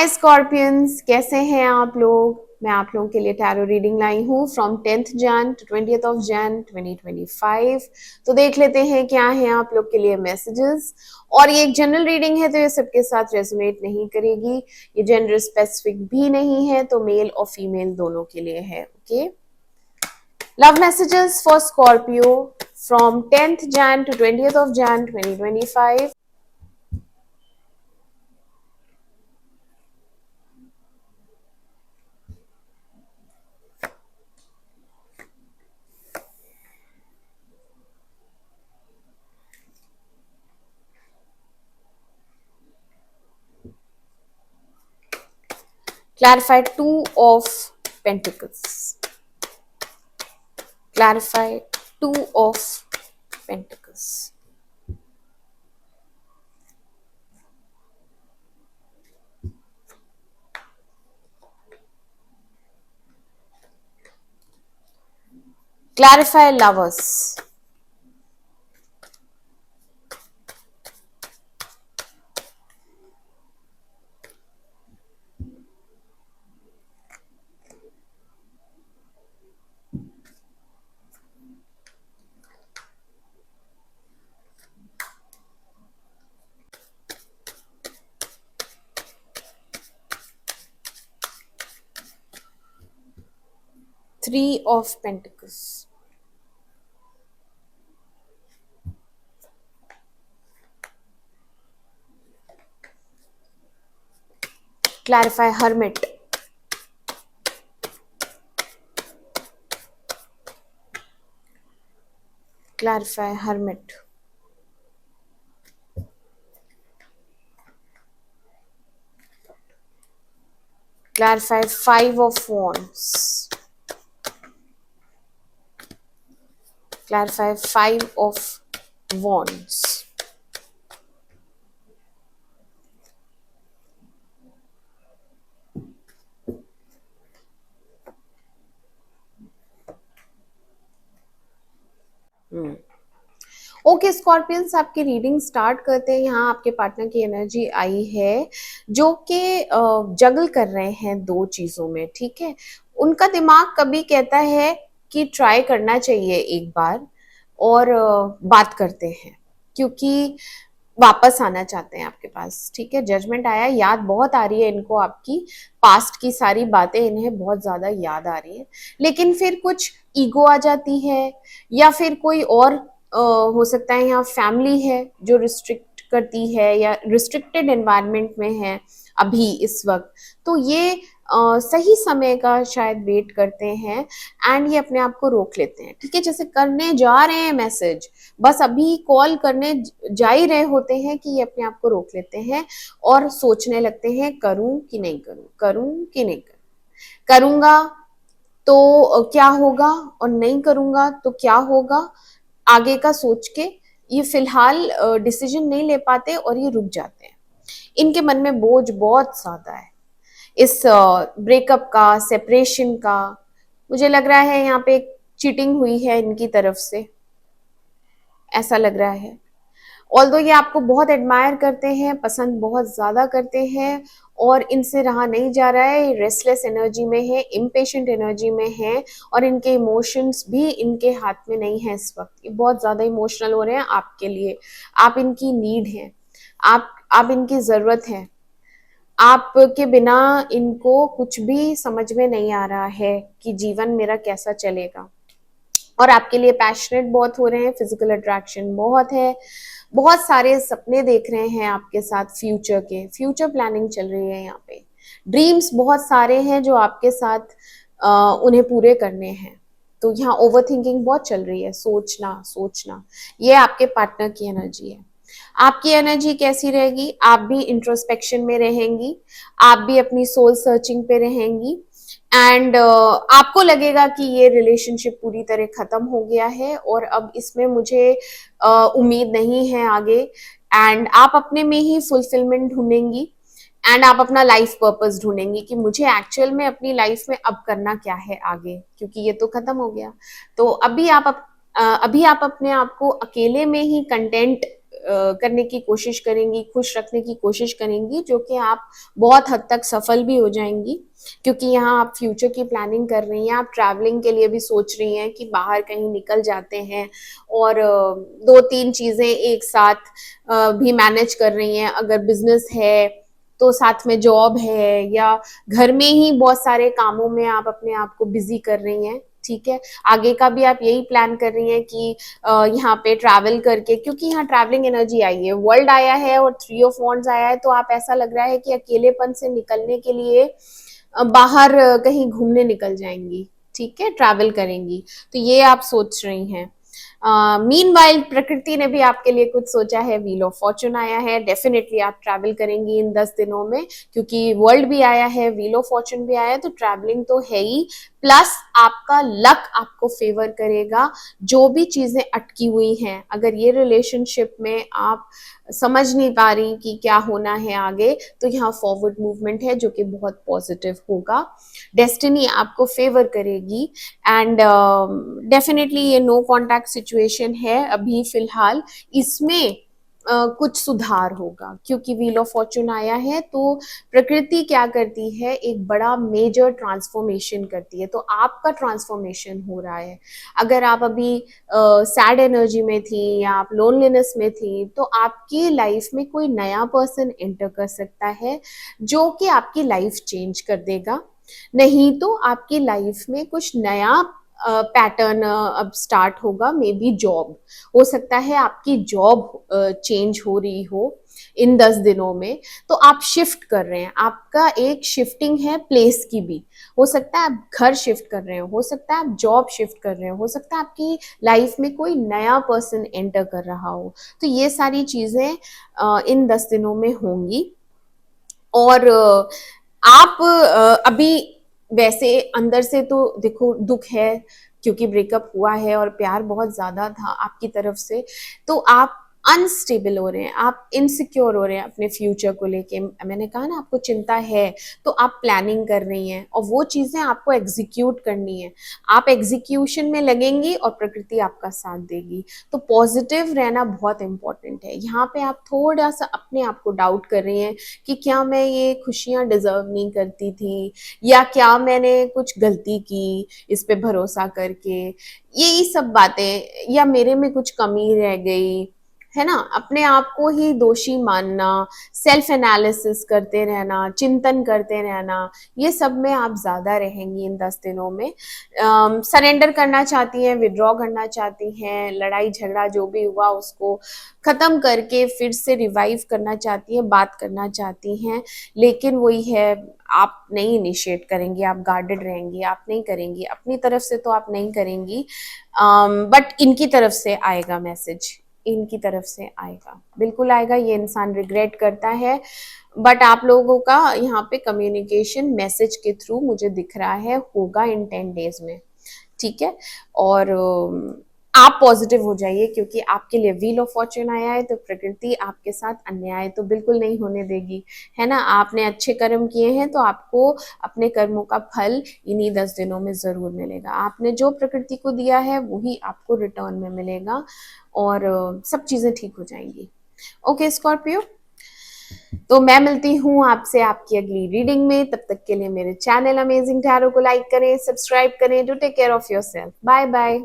हाय Scorpions, कैसे हैं आप लोग। मैं आप लोगों के लिए टैरो रीडिंग लाई हूँ from 10th Jan to 20th of Jan 2025। तो देख लेते हैं क्या है आप लोग के लिए मैसेजेस। और ये एक जनरल रीडिंग है तो ये सबके साथ रेजोनेट नहीं करेगी। ये जेंडर स्पेसिफिक भी नहीं है, तो मेल और फीमेल दोनों के लिए है। Okay, love messages for Scorpio from 10th Jan to 20th of Jan 2025। Clarify Two of Pentacles. Clarify Two of Pentacles. Clarify Lovers. Three of Pentacles. Clarify Hermit. Clarify Hermit. Clarify Five of Wands. Clarify Five of Wands. Okay Scorpions, आपकी reading start करते हैं। यहाँ आपके partner की energy आई है जो कि जगल कर रहे हैं दो चीजों में। ठीक है, उनका दिमाग कभी कहता है कि ट्राई करना चाहिए एक बार और बात करते हैं, क्योंकि वापस आना चाहते हैं आपके पास। ठीक है, जजमेंट आया, याद बहुत आ रही है इनको आपकी पास्ट की सारी बातें, इन्हें बहुत ज्यादा याद आ रही है। लेकिन फिर कुछ ईगो आ जाती है या फिर कोई और हो सकता है, यहाँ फैमिली है जो रिस्ट्रिक्ट करती है या रिस्ट्रिक्टेड एनवायरनमेंट में है अभी इस वक्त। तो ये सही समय का शायद वेट करते हैं एंड ये अपने आप को रोक लेते हैं। ठीक है, जैसे करने जा रहे हैं मैसेज, बस अभी कॉल करने जा ही रहे होते हैं कि ये अपने आप को रोक लेते हैं और सोचने लगते हैं करूं कि नहीं करूं, करूं कि नहीं करूं, करूंगा तो क्या होगा और नहीं करूंगा तो क्या होगा। आगे का सोच के ये फिलहाल डिसीजन नहीं ले पाते और ये रुक जाते हैं। इनके मन में बोझ बहुत ज्यादा है इस ब्रेकअप का, सेपरेशन का। मुझे लग रहा है यहाँ पे चीटिंग हुई है इनकी तरफ से, ऐसा लग रहा है। ऑल्दो ये आपको बहुत एडमायर करते हैं, पसंद बहुत ज्यादा करते हैं और इनसे रहा नहीं जा रहा है। रेस्टलेस एनर्जी में है, इम्पेशेंट एनर्जी में है और इनके इमोशंस भी इनके हाथ में नहीं है इस वक्त। ये बहुत ज्यादा इमोशनल हो रहे हैं आपके लिए। आप इनकी नीड हैं, आप इनकी जरूरत है। आपके बिना इनको कुछ भी समझ में नहीं आ रहा है कि जीवन मेरा कैसा चलेगा। और आपके लिए पैशनेट बहुत हो रहे हैं, फिजिकल अट्रैक्शन बहुत है, बहुत सारे सपने देख रहे हैं आपके साथ, फ्यूचर के, फ्यूचर प्लानिंग चल रही है यहाँ पे। ड्रीम्स बहुत सारे हैं जो आपके साथ उन्हें पूरे करने हैं। तो यहाँ ओवर थिंकिंग बहुत चल रही है, सोचना सोचना। ये आपके पार्टनर की एनर्जी है। आपकी एनर्जी कैसी रहेगी? आप भी इंट्रोस्पेक्शन में रहेंगी, आप भी अपनी सोल सर्चिंग पे रहेंगी एंड आपको लगेगा कि ये रिलेशनशिप पूरी तरह खत्म हो गया है और अब इसमें मुझे उम्मीद नहीं है आगे। एंड आप अपने में ही फुलफिलमेंट ढूंढेंगी एंड आप अपना लाइफ पर्पस ढूंढेंगी कि मुझे एक्चुअल में अपनी लाइफ में अब करना क्या है आगे, क्योंकि ये तो खत्म हो गया। तो अभी आप अपने आप को अकेले में ही कंटेंट करने की कोशिश करेंगी, खुश रखने की कोशिश करेंगी, जो कि आप बहुत हद तक सफल भी हो जाएंगी, क्योंकि यहाँ आप फ्यूचर की प्लानिंग कर रही हैं, आप ट्रैवलिंग के लिए भी सोच रही हैं कि बाहर कहीं निकल जाते हैं और दो तीन चीजें एक साथ भी मैनेज कर रही हैं। अगर बिजनेस है तो साथ में जॉब है, या घर में ही बहुत सारे कामों में आप अपने आप को बिजी कर रही हैं, ठीक है। आगे का भी आप यही प्लान कर रही हैं कि यहाँ पे ट्रैवल करके, क्योंकि यहाँ ट्रैवलिंग एनर्जी आई है, वर्ल्ड आया है और थ्री ऑफ वॉन्ड्स आया है, तो आप ऐसा लग रहा है कि अकेलेपन से निकलने के लिए बाहर कहीं घूमने निकल जाएंगी, ठीक है, ट्रैवल करेंगी, तो ये आप सोच रही हैं। मीनवाइल प्रकृति ने भी आपके लिए कुछ सोचा है, व्हील ऑफ फॉर्चून आया है, डेफिनेटली आप ट्रैवल करेंगी इन 10 दिनों में, क्योंकि वर्ल्ड भी आया है, व्हील ऑफ फॉर्चून भी आया है, तो ट्रैवलिंग तो है ही, प्लस आपका लक आपको फेवर करेगा। जो भी चीजें अटकी हुई हैं, अगर ये रिलेशनशिप में आप समझ नहीं पा रही कि क्या होना है आगे, तो यहाँ फॉरवर्ड मूवमेंट है जो कि बहुत पॉजिटिव होगा, डेस्टिनी आपको फेवर करेगी। एंड डेफिनेटली ये नो कॉन्टैक्ट सिचुएशन है अभी फिलहाल, इसमें कुछ सुधार होगा, क्योंकि व्हील ऑफ फॉर्चून आया है, तो प्रकृति क्या करती है, एक बड़ा मेजर ट्रांसफॉर्मेशन करती है, तो आपका ट्रांसफॉर्मेशन हो रहा है। अगर आप अभी सैड एनर्जी में थी या आप लोनलीनेस में थी, तो आपकी लाइफ में कोई नया पर्सन एंटर कर सकता है जो कि आपकी लाइफ चेंज कर देगा। नहीं तो आपकी लाइफ में कुछ नया पैटर्न अब स्टार्ट होगा, मे बी जॉब हो सकता है, आपकी जॉब चेंज हो रही हो इन 10 दिनों में, तो आप शिफ्ट कर रहे हैं, आपका एक शिफ्टिंग है प्लेस की भी, हो सकता है आप घर शिफ्ट कर रहे हो सकता है आप जॉब शिफ्ट कर रहे हो सकता है आपकी लाइफ में कोई नया पर्सन एंटर कर रहा हो, तो ये सारी चीजें इन 10 दिनों में होंगी। और आप अभी वैसे अंदर से तो देखो दुख है, क्योंकि ब्रेकअप हुआ है और प्यार बहुत ज्यादा था आपकी तरफ से, तो आप अनस्टेबल हो रहे हैं, आप इनसिक्योर हो रहे हैं अपने फ्यूचर को लेके, मैंने कहा ना आपको चिंता है, तो आप प्लानिंग कर रही हैं और वो चीजें आपको एग्जीक्यूट करनी है, आप एग्जीक्यूशन में लगेंगी और प्रकृति आपका साथ देगी। तो पॉजिटिव रहना बहुत इंपॉर्टेंट है। यहाँ पे आप थोड़ा सा अपने आप को डाउट कर रही हैं कि क्या मैं ये खुशियां डिजर्व नहीं करती थी, या क्या मैंने कुछ गलती की इस पे भरोसा करके, यही सब बातें, या मेरे में कुछ कमी रह गई, है ना, अपने आप को ही दोषी मानना, सेल्फ एनालिसिस करते रहना, चिंतन करते रहना, ये सब में आप ज्यादा रहेंगी इन 10 दिनों में। सरेंडर करना चाहती हैं, विड्रॉ करना चाहती हैं, लड़ाई झगड़ा जो भी हुआ उसको खत्म करके फिर से रिवाइव करना चाहती हैं, बात करना चाहती हैं, लेकिन वही है, आप नहीं इनिशिएट करेंगी, आप गार्डेड रहेंगी, आप नहीं करेंगी अपनी तरफ से, तो आप नहीं करेंगी, बट इनकी तरफ से आएगा मैसेज, इनकी तरफ से आएगा, बिल्कुल आएगा। ये इंसान रिग्रेट करता है, बट आप लोगों का यहाँ पे कम्युनिकेशन मैसेज के थ्रू मुझे दिख रहा है होगा इन 10 डेज में, ठीक है। और आप पॉजिटिव हो जाइए, क्योंकि आपके लिए व्हील ऑफ फॉर्चून आया है, तो प्रकृति आपके साथ अन्याय तो बिल्कुल नहीं होने देगी, है ना। आपने अच्छे कर्म किए हैं, तो आपको अपने कर्मों का फल इन्हीं 10 दिनों में जरूर मिलेगा। आपने जो प्रकृति को दिया है वही आपको रिटर्न में मिलेगा, और सब चीजें ठीक हो जाएंगी। ओके स्कॉर्पियो, तो मैं मिलती हूँ आपसे आपकी अगली रीडिंग में, तब तक के लिए मेरे चैनल अमेजिंग टैरो को लाइक करें, सब्सक्राइब करें। Do take care of yourself, bye bye.